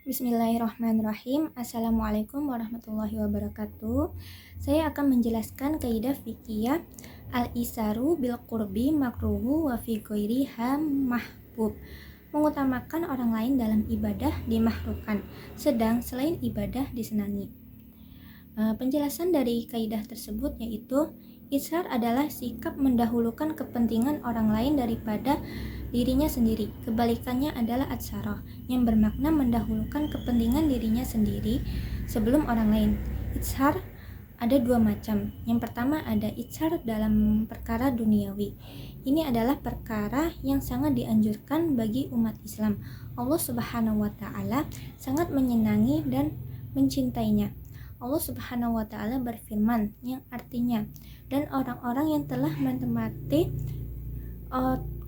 Bismillahirrahmanirrahim. Assalamualaikum warahmatullahi wabarakatuh. Saya akan menjelaskan kaidah fikih al-isaru bil qurbi makruhu wa fi ghairiha mahbub. Mengutamakan orang lain dalam ibadah dimakruhkan, sedang selain ibadah disenangi. Penjelasan dari kaidah tersebut yaitu israr adalah sikap mendahulukan kepentingan orang lain daripada dirinya sendiri. Kebalikannya adalah atsarah, yang bermakna mendahulukan kepentingan dirinya sendiri sebelum orang lain. Itsar ada dua macam. Yang pertama ada itsar dalam perkara duniawi. Ini adalah perkara yang sangat dianjurkan bagi umat Islam. Allah Subhanahu wa taala sangat menyenangi dan mencintainya. Allah Subhanahu wa taala berfirman yang artinya, dan orang-orang yang telah menempati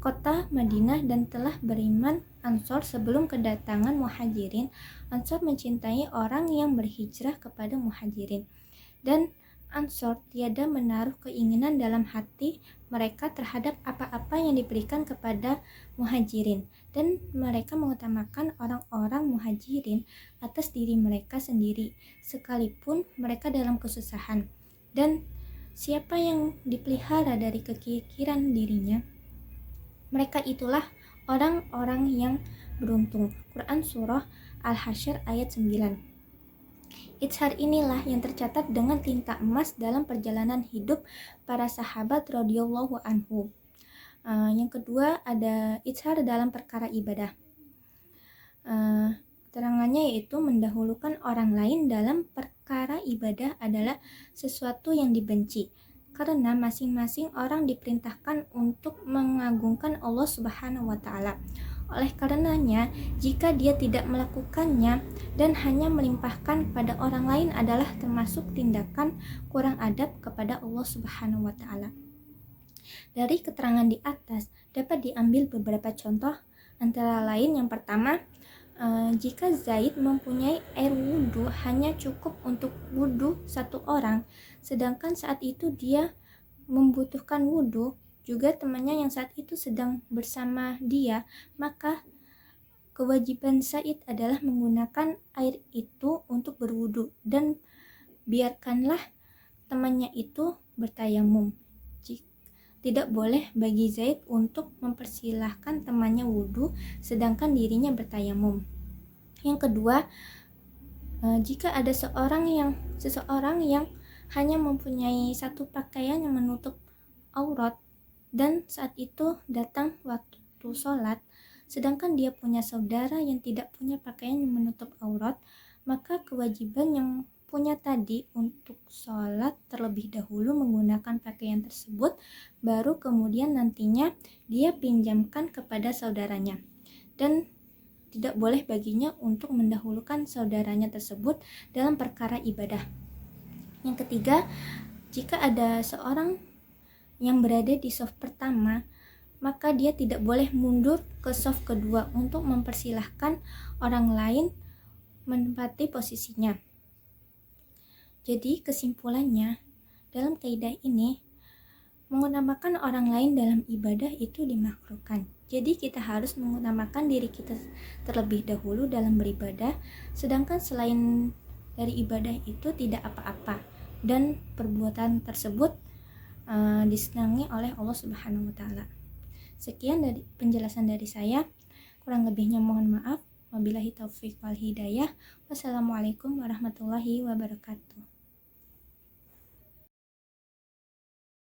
kota Madinah dan telah beriman Ansor sebelum kedatangan Muhajirin. Ansor mencintai orang yang berhijrah kepada Muhajirin, dan Ansor tiada menaruh keinginan dalam hati mereka terhadap apa-apa yang diberikan kepada Muhajirin, dan mereka mengutamakan orang-orang Muhajirin atas diri mereka sendiri sekalipun mereka dalam kesusahan. Dan siapa yang dipelihara dari kekikiran dirinya, mereka itulah orang-orang yang beruntung. Quran Surah Al-Hasyr ayat 9. Itsar inilah yang tercatat dengan tinta emas dalam perjalanan hidup para sahabat radhiyallahu anhu. Yang kedua ada itsar dalam perkara ibadah. Terangannya yaitu mendahulukan orang lain dalam perkara ibadah adalah sesuatu yang dibenci, karena masing-masing orang diperintahkan untuk mengagungkan Allah Subhanahu wa taala. Oleh karenanya, jika dia tidak melakukannya dan hanya melimpahkan pada orang lain adalah termasuk tindakan kurang adab kepada Allah Subhanahu wa taala. Dari keterangan di atas dapat diambil beberapa contoh, antara lain yang pertama, jika Zaid mempunyai air wudhu hanya cukup untuk wudhu satu orang, sedangkan saat itu dia membutuhkan wudhu juga temannya yang saat itu sedang bersama dia, maka kewajiban Zaid adalah menggunakan air itu untuk berwudhu dan biarkanlah temannya itu bertayamum. Tidak boleh bagi Zaid untuk mempersilahkan temannya wudhu sedangkan dirinya bertayamum. Yang kedua, jika ada seseorang yang hanya mempunyai satu pakaian yang menutup aurat dan saat itu datang waktu sholat, sedangkan dia punya saudara yang tidak punya pakaian yang menutup aurat, maka kewajiban yang punya tadi untuk sholat terlebih dahulu menggunakan pakaian tersebut, baru kemudian nantinya dia pinjamkan kepada saudaranya, dan tidak boleh baginya untuk mendahulukan saudaranya tersebut dalam perkara ibadah. Yang ketiga, jika ada seorang yang berada di shaf pertama, maka dia tidak boleh mundur ke shaf kedua untuk mempersilahkan orang lain menempati posisinya. Jadi kesimpulannya, dalam kaidah ini mengutamakan orang lain dalam ibadah itu dimakruhkan. Jadi kita harus mengutamakan diri kita terlebih dahulu dalam beribadah, sedangkan selain dari ibadah itu tidak apa-apa, dan perbuatan tersebut disenangi oleh Allah Subhanahu wa taala. Sekian dari penjelasan dari saya, kurang lebihnya mohon maaf. Wabillahi taufiq wal hidayah. Wassalamualaikum warahmatullahi wabarakatuh.